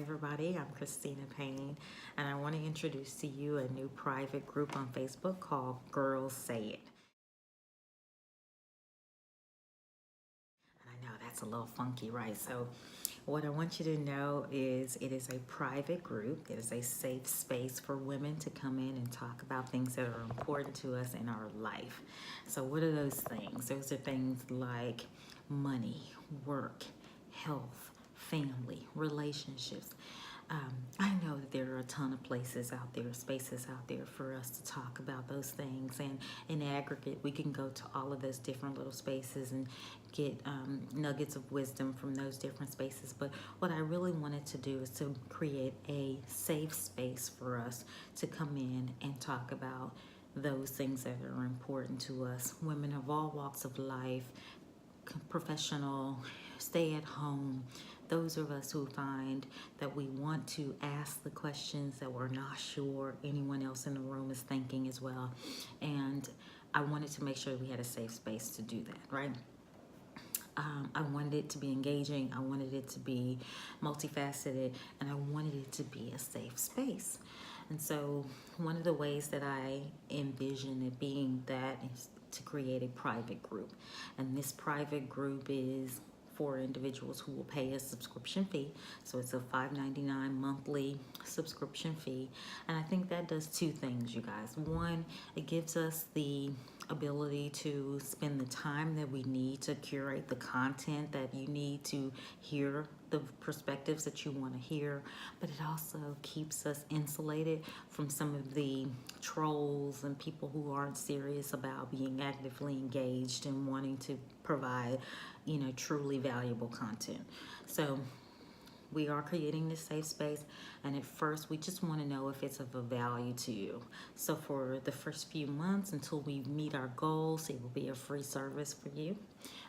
everybody, I'm Christina Payne, and I want to introduce to you a new private group on Facebook called Girls Say It. And I know that's a little funky, right? So, what I want you to know is it is a private group, it is a safe space for women to come in and talk about things that are important to us in our life. So, what are those things? Those are things like money, work, health, family, relationships. I know that there are a ton of places out there, spaces out there for us to talk about those things. And in aggregate, we can go to all of those different little spaces and get nuggets of wisdom from those different spaces. But what I really wanted to do is to create a safe space for us to come in and talk about those things that are important to us. Women of all walks of life, professional, stay at home, those of us who find that we want to ask the questions that we're not sure anyone else in the room is thinking as well. And I wanted to make sure we had a safe space to do that, right? I wanted it to be engaging, I wanted it to be multifaceted, and I wanted it to be a safe space. And so one of the ways that I envision it being that is to create a private group. And this private group is for individuals who will pay a subscription fee. So it's a $5.99 monthly subscription fee. And I think that does two things, you guys. One, it gives us the ability to spend the time that we need to curate the content that you need to hear the perspectives that you want to hear, but it also keeps us insulated from some of the trolls and people who aren't serious about being actively engaged and wanting to provide, truly valuable content. So we are creating this safe space, and at first we just want to know if it's of a value to you. So for the first few months until we meet our goals, it will be a free service for you.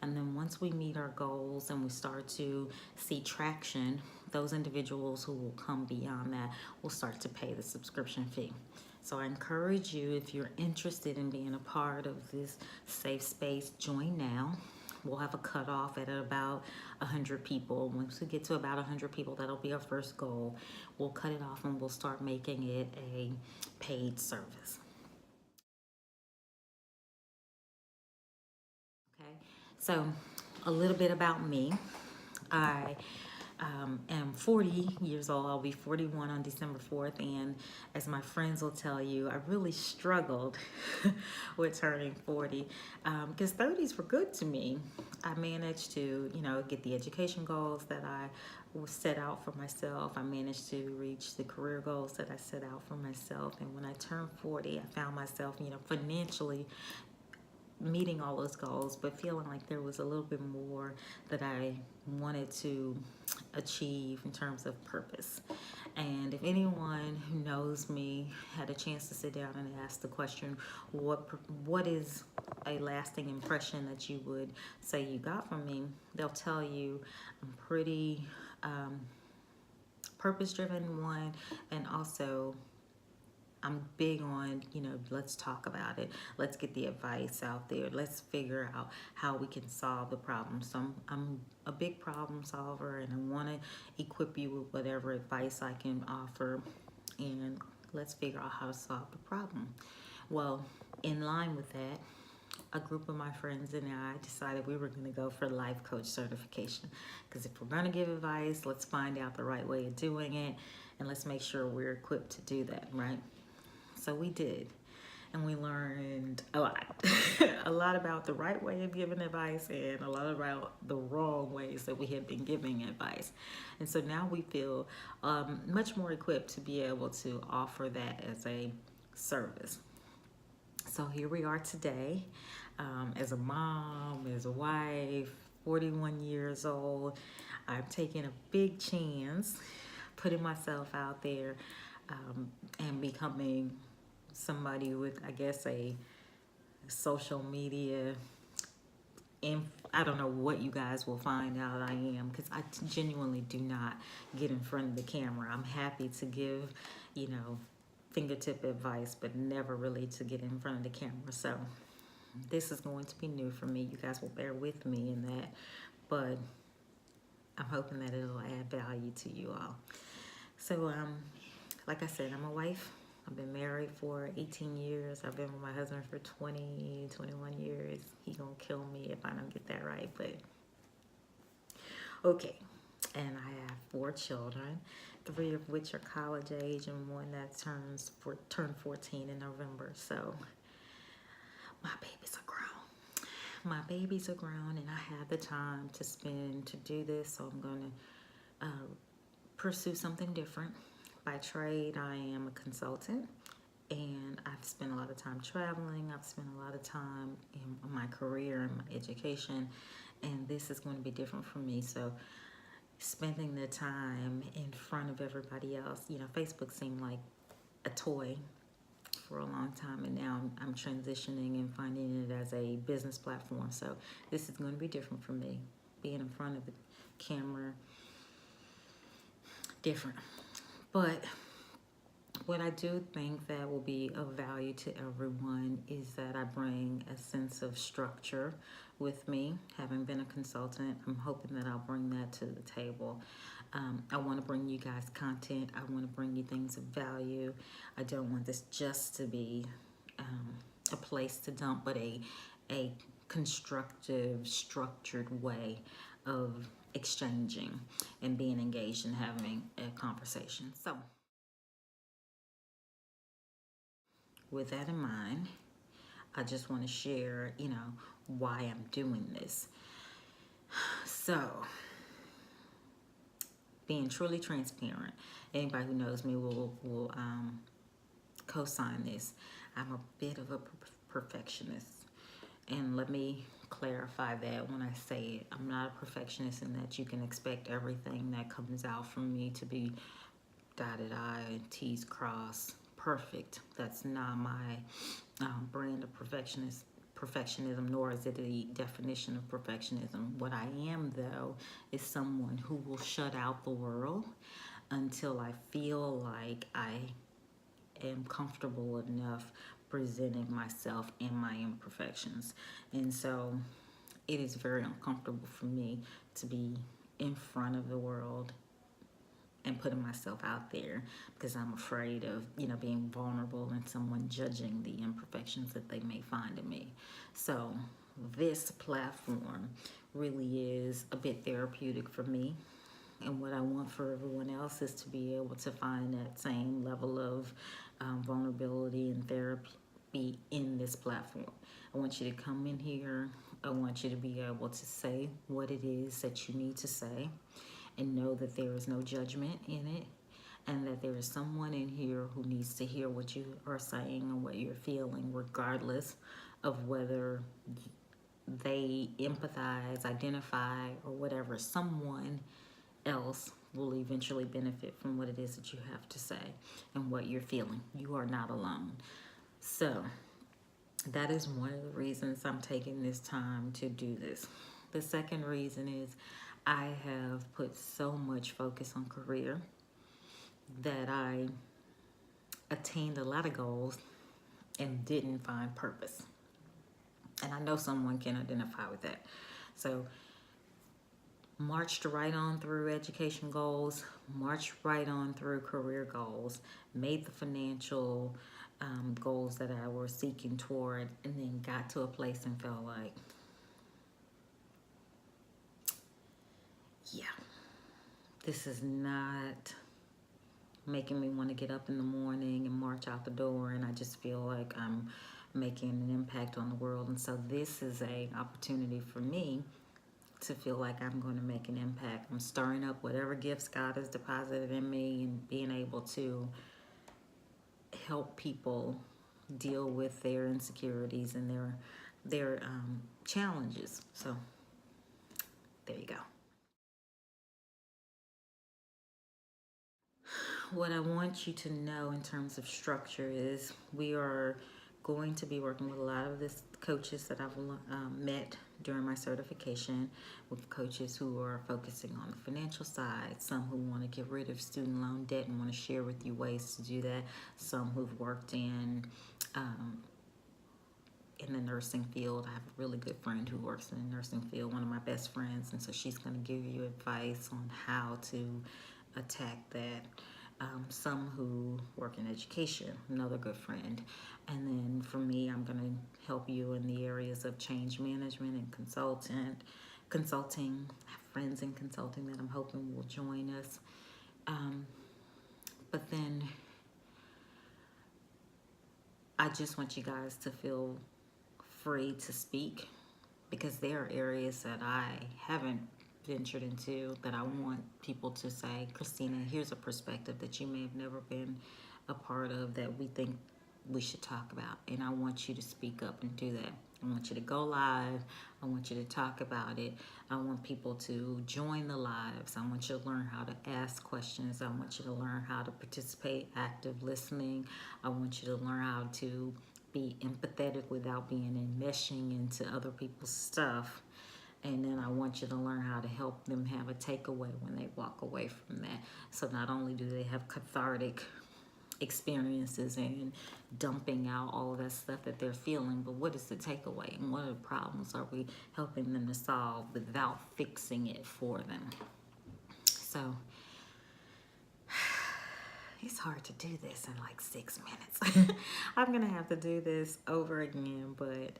And then once we meet our goals and we start to see traction, those individuals who will come beyond that will start to pay the subscription fee. So I encourage you, if you're interested in being a part of this safe space, join now. We'll have a cutoff at about 100 people. Once we get to about 100 people, that'll be our first goal. We'll cut it off and we'll start making it a paid service. Okay, so a little bit about me. I am 40 years old. I'll be 41 on December 4th. And as my friends will tell you, I really struggled with turning 40 because 30s were good to me. I managed to, get the education goals that I set out for myself. I managed to reach the career goals that I set out for myself. And when I turned 40, I found myself, financially meeting all those goals, but feeling like there was a little bit more that I wanted to achieve in terms of purpose. And if anyone who knows me had a chance to sit down and ask the question, what is a lasting impression that you would say you got from me, they'll tell you I'm pretty purpose-driven, one, and also I'm big on, let's talk about it. Let's get the advice out there. Let's figure out how we can solve the problem. So I'm a big problem solver, and I want to equip you with whatever advice I can offer, and let's figure out how to solve the problem. Well, in line with that, a group of my friends and I decided we were going to go for life coach certification, because if we're going to give advice, let's find out the right way of doing it, and let's make sure we're equipped to do that, right? So we did, and we learned a lot, a lot about the right way of giving advice and a lot about the wrong ways that we had been giving advice. And so now we feel much more equipped to be able to offer that as a service. So here we are today, as a mom, as a wife, 41 years old. I'm taking a big chance, putting myself out there, and becoming somebody with, I guess, a social media, I don't know what you guys will find out I am, because I genuinely do not get in front of the camera. I'm happy to give, fingertip advice, but never really to get in front of the camera. So this is going to be new for me. You guys will bear with me in that, but I'm hoping that it'll add value to you all. So, like I said, I'm a wife. I've been married for 18 years. I've been with my husband for 20, 21 years. He gonna kill me if I don't get that right, but okay. And I have 4 children, 3 of which are college age and one that turned 14 in November. So my babies are grown. My babies are grown, and I have the time to spend to do this. So I'm gonna pursue something different. By trade, I am a consultant, and I've spent a lot of time traveling. I've spent a lot of time in my career and my education, and this is going to be different for me. So spending the time in front of everybody else, Facebook seemed like a toy for a long time, and now I'm transitioning and finding it as a business platform. So this is going to be different for me. Being in front of the camera, different. But what I do think that will be of value to everyone is that I bring a sense of structure with me. Having been a consultant, I'm hoping that I'll bring that to the table. I want to bring you guys content. I want to bring you things of value. I don't want this just to be a place to dump, but a constructive, structured way of exchanging and being engaged and having a conversation. So with that in mind, I just want to share, why I'm doing this. So, being truly transparent, anybody who knows me will co-sign this. I'm a bit of a perfectionist, and let me clarify that when I say it. I'm not a perfectionist in that you can expect everything that comes out from me to be dotted I and T's crossed perfect. That's not my brand of perfectionism, nor is it a definition of perfectionism. What I am, though, is someone who will shut out the world until I feel like I am comfortable enough presenting myself and my imperfections. And so it is very uncomfortable for me to be in front of the world and putting myself out there because I'm afraid of, being vulnerable and someone judging the imperfections that they may find in me. So this platform really is a bit therapeutic for me. And what I want for everyone else is to be able to find that same level of vulnerability and therapy in this platform. I want you to come in here. I want you to be able to say what it is that you need to say, and know that there is no judgment in it, and that there is someone in here who needs to hear what you are saying and what you're feeling, regardless of whether they empathize, identify, or whatever. Someone else will eventually benefit from what it is that you have to say and what you're feeling. You are not alone. So that is one of the reasons I'm taking this time to do this. The second reason is I have put so much focus on career that I attained a lot of goals and didn't find purpose. And I know someone can identify with that. So marched right on through education goals, marched right on through career goals, made the financial goals that I was seeking toward, and then got to a place and felt like, yeah, this is not making me want to get up in the morning and march out the door, and I just feel like I'm making an impact on the world. And so this is an opportunity for me to feel like I'm going to make an impact. I'm stirring up whatever gifts God has deposited in me and being able to help people deal with their insecurities and their challenges. So there you go. What I want you to know in terms of structure is we are going to be working with a lot of the coaches that I've met during my certification, with coaches who are focusing on the financial side, some who want to get rid of student loan debt and want to share with you ways to do that, some who've worked in the nursing field. I have a really good friend who works in the nursing field, one of my best friends, and so she's going to give you advice on how to attack that. some who work in education, another good friend. And then for me, I'm going to help you in the areas of change management and consulting. I have friends in consulting that I'm hoping will join us. But then I just want you guys to feel free to speak, because there are areas that I haven't ventured into that I want people to say, Christina, here's a perspective that you may have never been a part of that we think we should talk about. And I want you to speak up and do that. I want you to go live. I want you to talk about it. I want people to join the lives. I want you to learn how to ask questions. I want you to learn how to participate, active listening. I want you to learn how to be empathetic without being enmeshing into other people's stuff. And then I want you to learn how to help them have a takeaway when they walk away from that. So not only do they have cathartic experiences and dumping out all of that stuff that they're feeling, but what is the takeaway and what are the problems are we helping them to solve without fixing it for them? So it's hard to do this in like 6 minutes. I'm gonna have to do this over again, but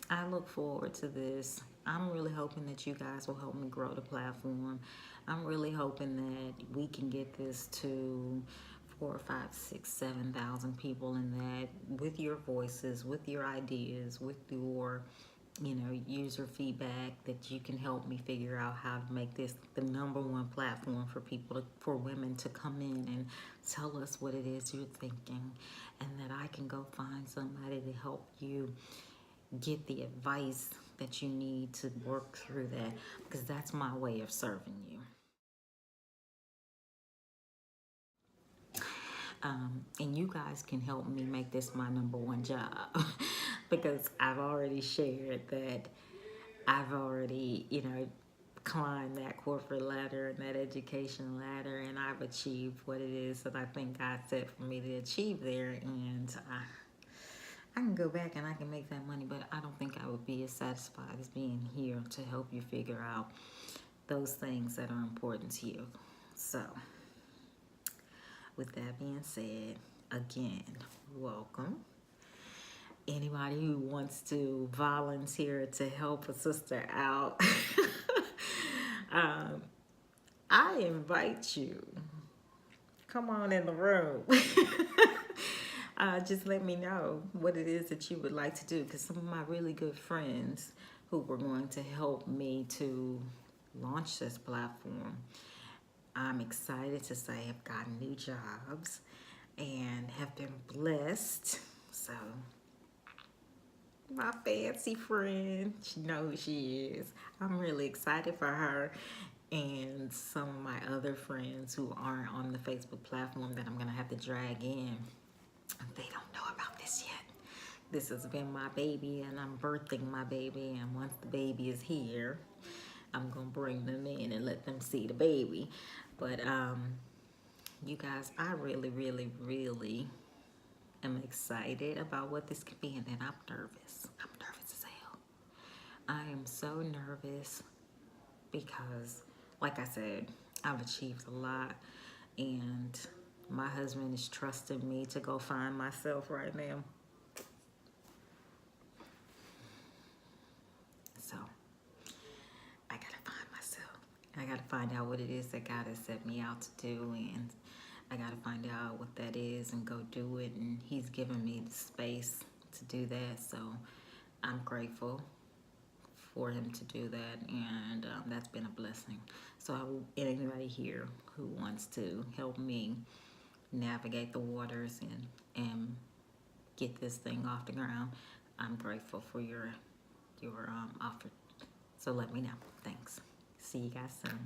I look forward to this. I'm really hoping that you guys will help me grow the platform. I'm really hoping that we can get this to 4, 5, 6, 7,000 people, and that with your voices, with your ideas, with your user feedback, that you can help me figure out how to make this the #1 platform for people for women to come in and tell us what it is you're thinking, and that I can go find somebody to help you get the advice that you need to work through that, because that's my way of serving you. And you guys can help me make this my #1 job because I've already shared that I've already, climbed that corporate ladder and that education ladder, and I've achieved what it is that I think God set for me to achieve there. And I can go back and I can make that money, but I don't think I would be as satisfied as being here to help you figure out those things that are important to you. So, with that being said, again, welcome. Anybody who wants to volunteer to help a sister out, I invite you. Come on in the room. Just let me know what it is that you would like to do, because some of my really good friends who were going to help me to launch this platform, I'm excited to say have gotten new jobs and have been blessed. So my fancy friend, she knows who she is. I'm really excited for her. And some of my other friends who aren't on the Facebook platform that I'm gonna have to drag in, they don't know about this yet. This has been my baby, and I'm birthing my baby, and once the baby is here, I'm gonna bring them in and let them see the baby. But you guys, I really, really, really am excited about what this could be, and then I'm nervous. I'm nervous as hell. I am so nervous because, like I said, I've achieved a lot, and my husband is trusting me to go find myself right now. So I gotta find myself. I gotta find out what it is that God has set me out to do, and I gotta find out what that is and go do it. And He's given me the space to do that, so I'm grateful for Him to do that, and that's been a blessing. So anybody here who wants to help me navigate the waters and get this thing off the ground, I'm grateful for your offer. So let me know. Thanks. See you guys soon.